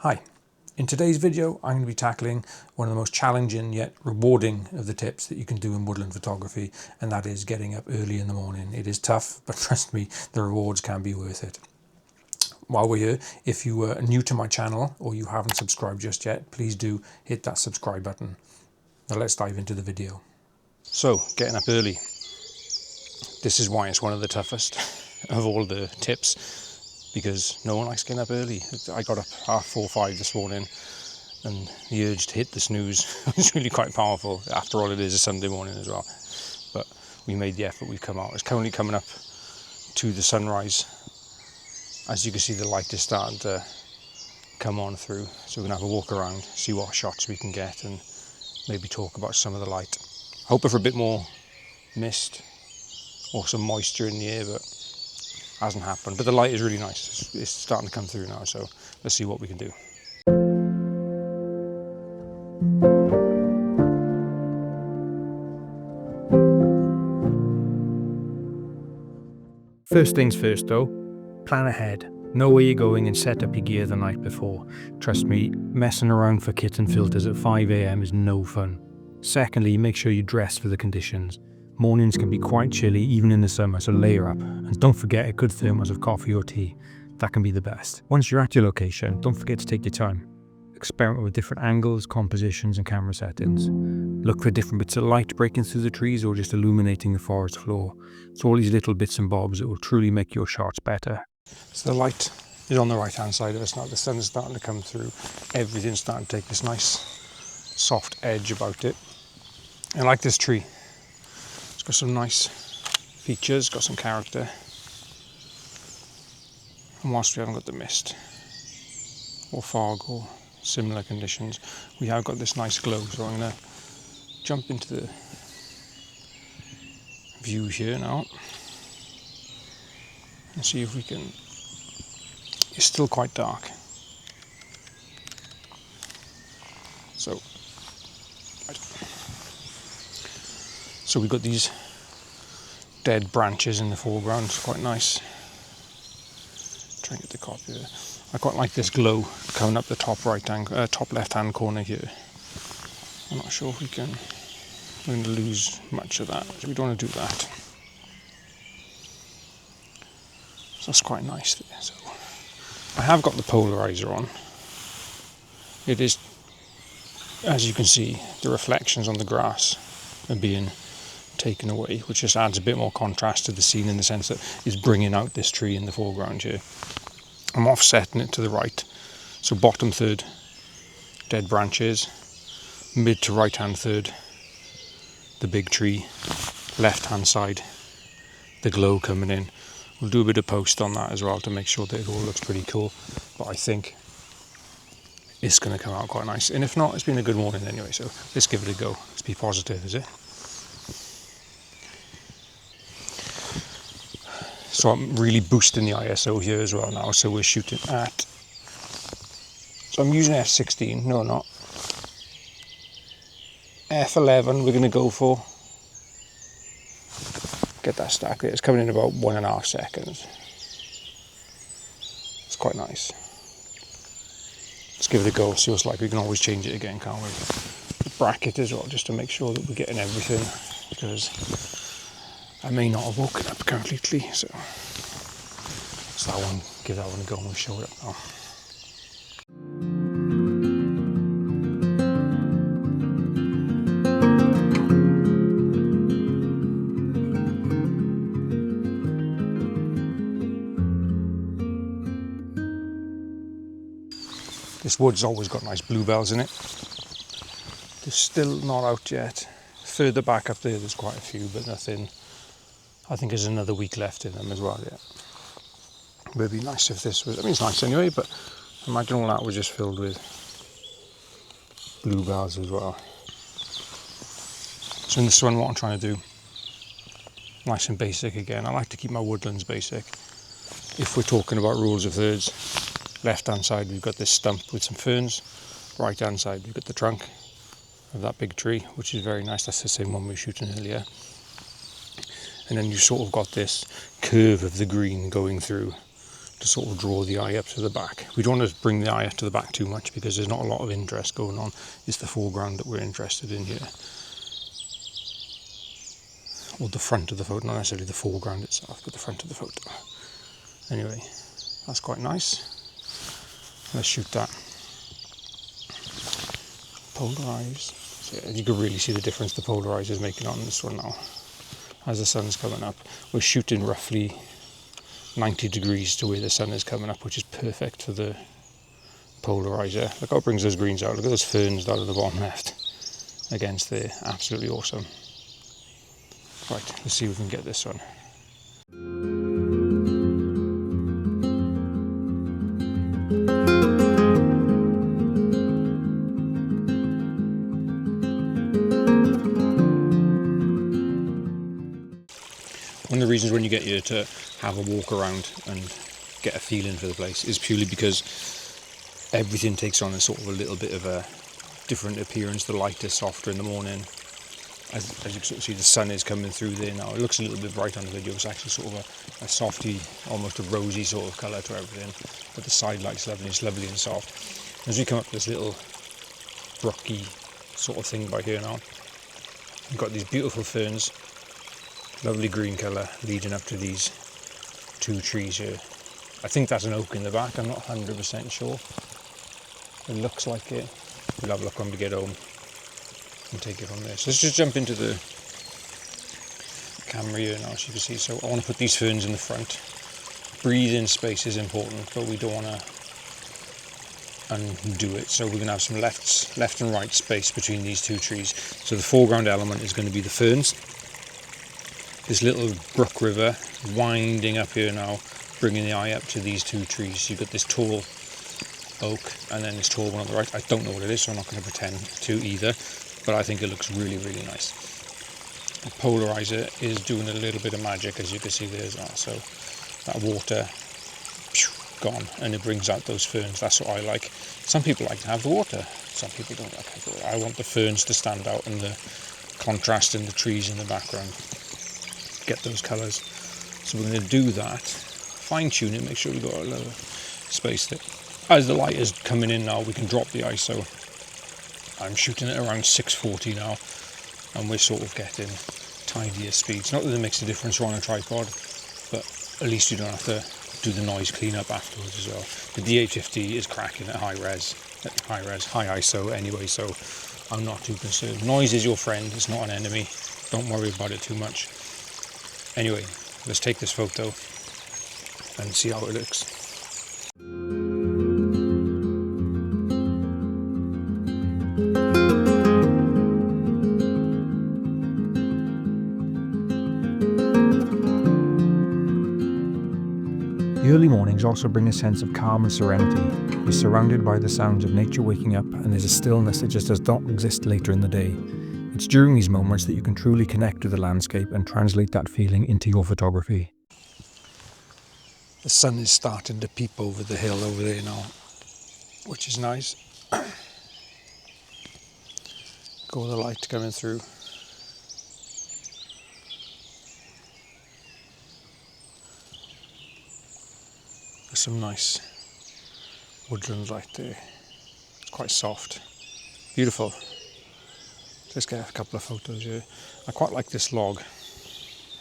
Hi, in today's video I'm going to be tackling one of the most challenging yet rewarding of the tips that you can do in woodland photography, and that is getting up early in the morning. It is tough, but trust me, the rewards can be worth it. While we're here, if you are new to my channel or you haven't subscribed just yet, please do hit that subscribe button. Now let's dive into the video. So, getting up early. This is why it's one of the toughest of all the tips, because no one likes getting up early. I got up 4:30, 5 this morning, and the urge to hit the snooze was really quite powerful. After all, it is a Sunday morning as well. But we made the effort, we've come out. It's currently coming up to the sunrise. As you can see, the light is starting to come on through. So we're going to have a walk around, see what shots we can get, and maybe talk about some of the light. Hoping for a bit more mist or some moisture in the air, but hasn't happened. But the light is really nice. It's starting to come through now, so let's see what we can do. First things first though, plan ahead. Know where you're going and set up your gear the night before. Trust me, messing around for kit and filters at 5 AM is no fun. Secondly, make sure you dress for the conditions. Mornings can be quite chilly even in the summer, so layer up. And don't forget a good thermos of coffee or tea. That can be the best. Once you're at your location, don't forget to take your time. Experiment with different angles, compositions and camera settings. Look for different bits of light breaking through the trees or just illuminating the forest floor. It's all these little bits and bobs that will truly make your shots better. So the light is on the right hand side of us now. The sun is starting to come through. Everything's starting to take this nice soft edge about it. I like this tree. It's got some nice features, got some character. And whilst we haven't got the mist or fog or similar conditions, we have got this nice glow. So I'm going to jump into the view here now and see if we can. It's still quite dark, so we've got these dead branches in the foreground. It's quite nice. Try and get the copy there. I quite like this glow coming up the top left hand corner here. I'm not sure if we're going to lose much of that, so we don't want to do that. So that's quite nice there. So I have got the Polariser on. It is, as you can see, the reflections on the grass are being taken away, which just adds a bit more contrast to the scene in the sense that it's bringing out this tree in the foreground here. I'm offsetting it to the right, so bottom third dead branches, mid to right hand third the big tree, left hand side the glow coming in. We'll do a bit of post on that as well to make sure that it all looks pretty cool, but I think it's going to come out quite nice. And if not, it's been a good morning anyway, so let's give it a go. Let's be positive, is it? So I'm really boosting the ISO here as well now, so we're shooting at, so I'm using f16, no not, f11 we're going to go for. Get that stack there, it's coming in about 1.5 seconds. It's quite nice. Let's give it a go, see what it's like. We can always change it again, can't we? The bracket as well, just to make sure that we're getting everything, because I may not have woken up completely, so that one, give that one a go and we'll show it up now. This wood's always got nice bluebells in it. They're still not out yet. Further back up there, there's quite a few, but nothing. I think there's another week left in them as well, yeah. It would be nice if this was, I mean it's nice anyway, but imagine all that was just filled with bluebells as well. So in this one, what I'm trying to do, nice and basic again. I like to keep my woodlands basic. If we're talking about rules of thirds, left hand side we've got this stump with some ferns, right hand side we've got the trunk of that big tree, which is very nice. That's the same one we were shooting earlier. And then you sort of got this curve of the green going through to sort of draw the eye up to the back. We don't want to bring the eye up to the back too much because there's not a lot of interest going on. It's the foreground that we're interested in here. Or the front of the photo, not necessarily the foreground itself, but the front of the photo. Anyway, that's quite nice. Let's shoot that. Polarize. So yeah, you can really see the difference the polarizer is making on this one now. As the sun's coming up, we're shooting roughly 90 degrees to where the sun is coming up, which is perfect for the polarizer. Look how it brings those greens out. Look at those ferns down at the bottom left against there. Absolutely awesome. Right, let's see if we can get this one. One of the reasons when you get here to have a walk around and get a feeling for the place is purely because everything takes on a sort of a little bit of a different appearance. The light is softer in the morning. As you can sort of see, the sun is coming through there now. It looks a little bit bright on the video. It's actually sort of a softy, almost a rosy sort of colour to everything. But the side light's lovely. It's lovely and soft. As we come up this little brooky sort of thing by here now, we've got these beautiful ferns. Lovely green colour leading up to these two trees here. I think that's an oak in the back. I'm not 100% sure. It looks like it. We'll have a look when we get home and take it from there. So let's just jump into the camera here now, as you can see. So I want to put these ferns in the front. Breathing space is important, but we don't want to undo it. So we're going to have some left and right space between these two trees. So the foreground element is going to be the ferns. This little brook river winding up here now, bringing the eye up to these two trees. You've got this tall oak and then this tall one on the right. I don't know what it is, so I'm not going to pretend to either, but I think it looks really, really nice. The polarizer is doing a little bit of magic, as you can see there as well. So that water, gone, and it brings out those ferns. That's what I like. Some people like to have the water. Some people don't like to have the water. I want the ferns to stand out and the contrast in the trees in the background. Get those colours. So we're going to do that, fine tune it, make sure we've got a little space there. As the light is coming in now, we can drop the ISO. I'm shooting at around 640 now, and we're sort of getting tidier speeds. Not that it makes a difference on a tripod, but at least you don't have to do the noise cleanup afterwards as well. The D850 is cracking at high ISO anyway, so I'm not too concerned. Noise is your friend, it's not an enemy. Don't worry about it too much. Anyway, let's take this photo and see how it looks. The early mornings also bring a sense of calm and serenity. You're surrounded by the sounds of nature waking up, and there's a stillness that just does not exist later in the day. It's during these moments that you can truly connect with the landscape and translate that feeling into your photography. The sun is starting to peep over the hill over there now, which is nice. Got the light coming through. There's some nice woodland light there. It's quite soft. Beautiful. Let's get a couple of photos here. I quite like this log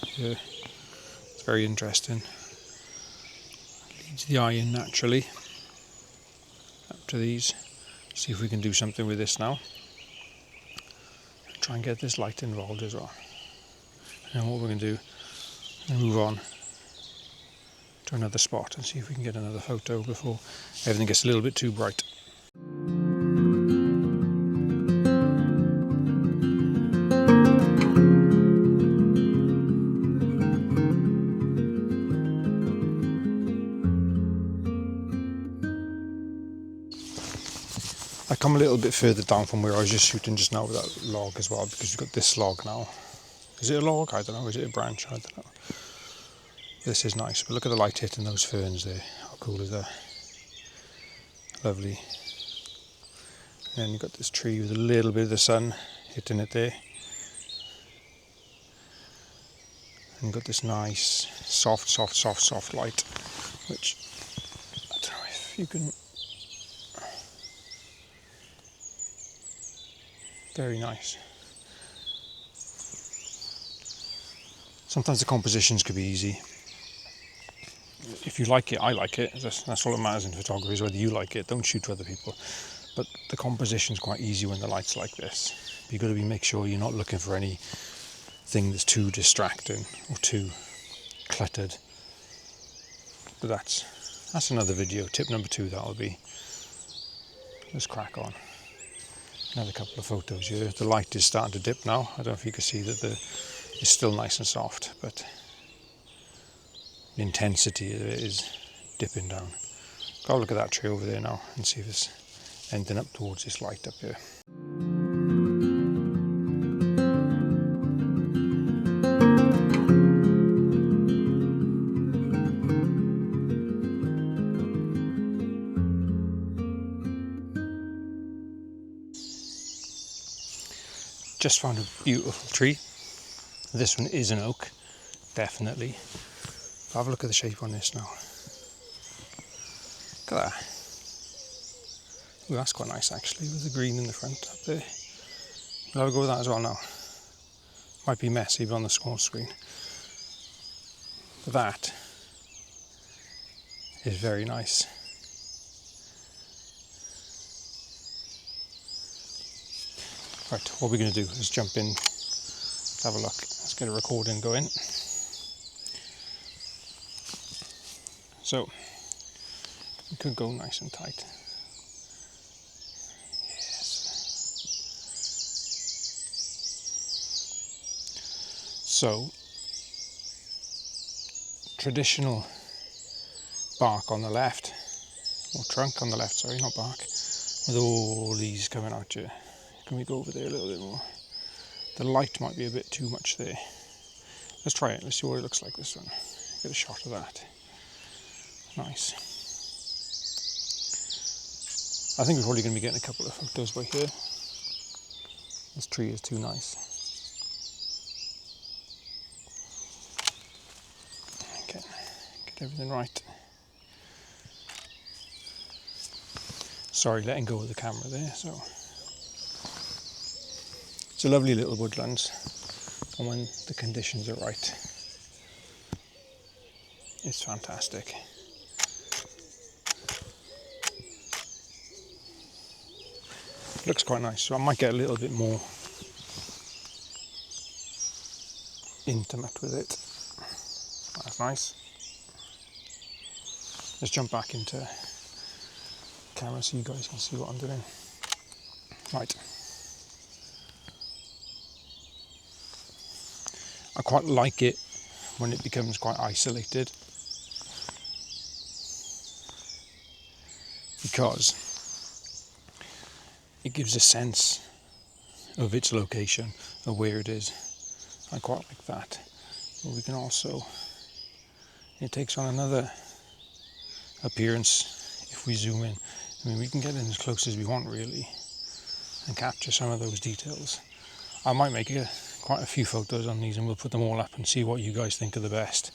here. It's very interesting. Leads the eye in naturally up to these. See if we can do something with this now. Try and get this light involved as well. And what we're going to do, move on to another spot and see if we can get another photo before everything gets a little bit too bright. I come a little bit further down from where I was just shooting just now with that log as well, because you've got this log now. Is it a log? I don't know. Is it a branch? I don't know. This is nice, but look at the light hitting those ferns there. How cool is that? Lovely. And then you've got this tree with a little bit of the sun hitting it there. And you've got this nice soft light, which if you can. Very nice. Sometimes the compositions could be easy. If you like it, I like it. That's all that matters in photography, is whether you like it. Don't shoot for other people. But the composition's quite easy when the light's like this. You've got to make sure you're not looking for anything that's too distracting or too cluttered. But that's another video. Tip number 2, that'll be. Let's crack on. Another couple of photos here. The light is starting to dip now. I don't know if you can see that it's still nice and soft, but the intensity of it is dipping down. Go look at that tree over there now and see if it's ending up towards this light up here. Just found a beautiful tree. This one is an oak, definitely. Have a look at the shape on this now. Look at that. Ooh, that's quite nice actually, with the green in the front up there. We'll have a go with that as well now. Might be messy on the small screen. But that is very nice. Right, what we're going to do is jump in, have a look. Let's get a recording going. So, we could go nice and tight. Yes. So, traditional bark on the left, or trunk on the left, sorry, not bark, with all these coming out here. Can we go over there a little bit more? The light might be a bit too much there. Let's try it, let's see what it looks like this one. Get a shot of that. Nice. I think we're probably going to be getting a couple of photos by here. This tree is too nice. Okay, get everything right. Sorry, letting go of the camera there. So it's a lovely little woodland, and when the conditions are right, it's fantastic. Looks quite nice, so I might get a little bit more intimate with it. That's nice. Let's jump back into camera so you guys can see what I'm doing. Right. I quite like it when it becomes quite isolated, because it gives a sense of its location, of where it is. I quite like that. But we can also, it takes on another appearance if we zoom in. I mean, we can get in as close as we want really and capture some of those details. I might make quite a few photos on these and we'll put them all up and see what you guys think are the best,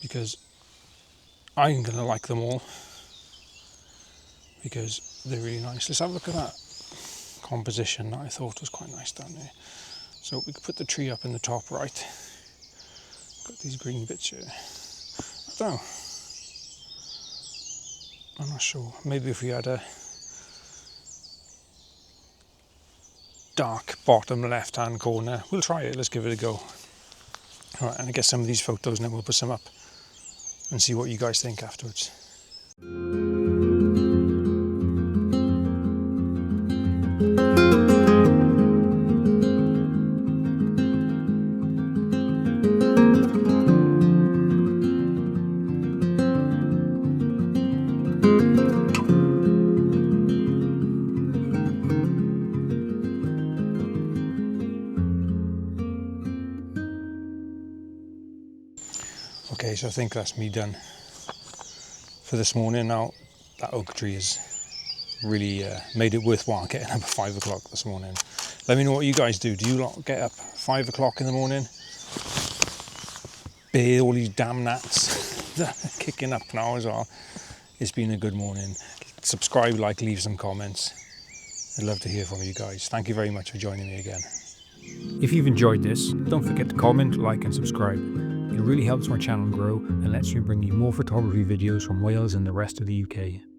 because I'm going to like them all because they're really nice. Let's have a look at that composition that I thought was quite nice down there. So we could put the tree up in the top right. Got these green bits here. I don't know. I'm not sure. Maybe if we had a dark bottom left hand corner. We'll try it. Let's give it a go. Alright, and I get some of these photos and then we'll put some up and see what you guys think afterwards. Okay, so I think that's me done for this morning. Now, that oak tree has really made it worthwhile getting up at 5 o'clock this morning. Let me know what you guys do. Do you lot get up 5 o'clock in the morning? Bear all these damn gnats that are kicking up now as well. It's been a good morning. Subscribe, like, leave some comments. I'd love to hear from you guys. Thank you very much for joining me again. If you've enjoyed this, don't forget to comment, like and subscribe. It really helps my channel grow and lets me bring you more photography videos from Wales and the rest of the UK.